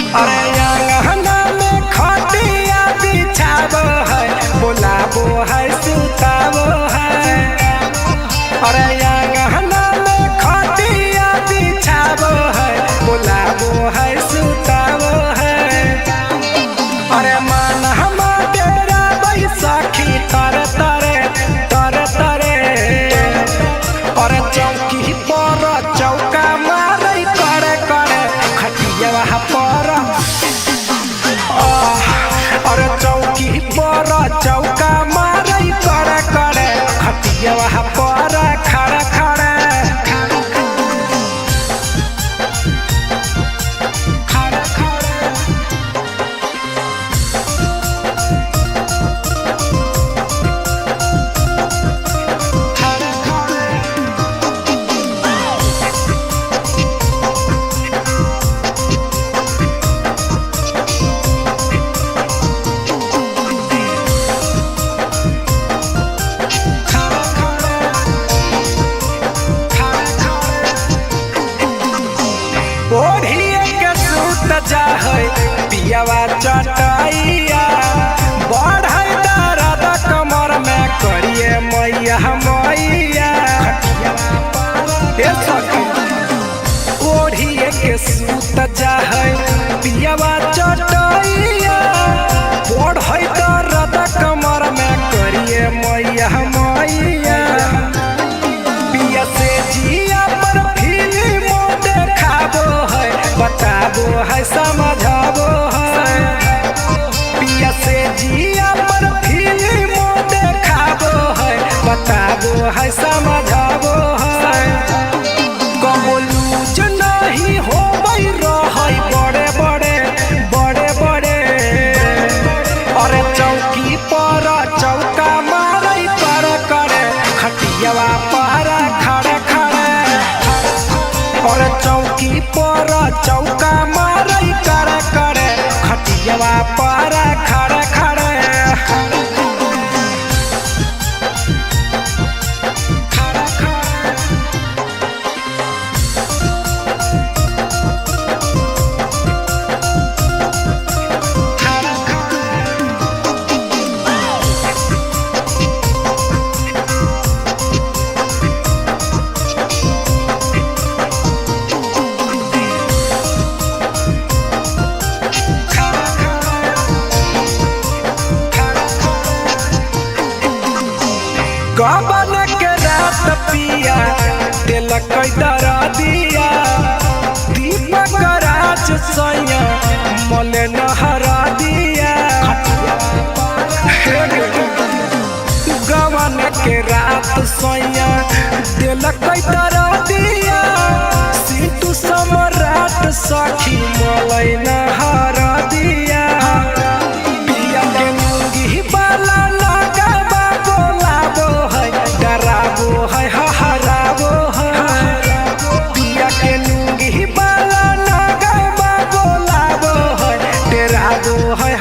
अरे अंगना में खटिया बिछावो है, बुलावो है सुतावो है। अरे अंगना में खटिया बिछावो है, बुलावो है सुतावो है। अरे मन हम डेरा बैसाखी तर तरे तर तरे। अरे चौकी पर चौका मारे करे करे खटिया पर। अरे चौकी पर चौका मारे करे करे खटिया पर खड़े खड़े। ओढ़िए के सूत जाहै पियावा चटाइया, बढ़ै दर्द कमर में करिए मैया मैया। ओढ़िए के सूत जाहै पियावा चटाइया, बढ़ै दर्द कमर में करिए मैया मैया। पिया से जिया पर फिल्म देखाबो है, बताबो है समझाबो है। पिया से जिया पर फिल्म देखाबो है, बताबो है समझाबो है। कबो लूज नहीं होबै रहै बड़े बड़े बड़े बड़े। अरे चौकी पर चौका मारै करे करे खटिया पर खड़े खड़े। और चौकी पर चौका मारै करे करे खटिया पर खड़े खड़े। गबन के रात पिया दिलक दरा दिया, दीपक राज सैया मले नहरा दिया। गबन के रात सैया दिलक दरा दिया, सिंटू सम्राट सखी मले नहरा दिया। पिया के मुंगी बाला लगाबा बोलाबो है, डराबो है हराबो है। पिया के लुंगी बाला लगाबा बोलाबो है, डराबो है।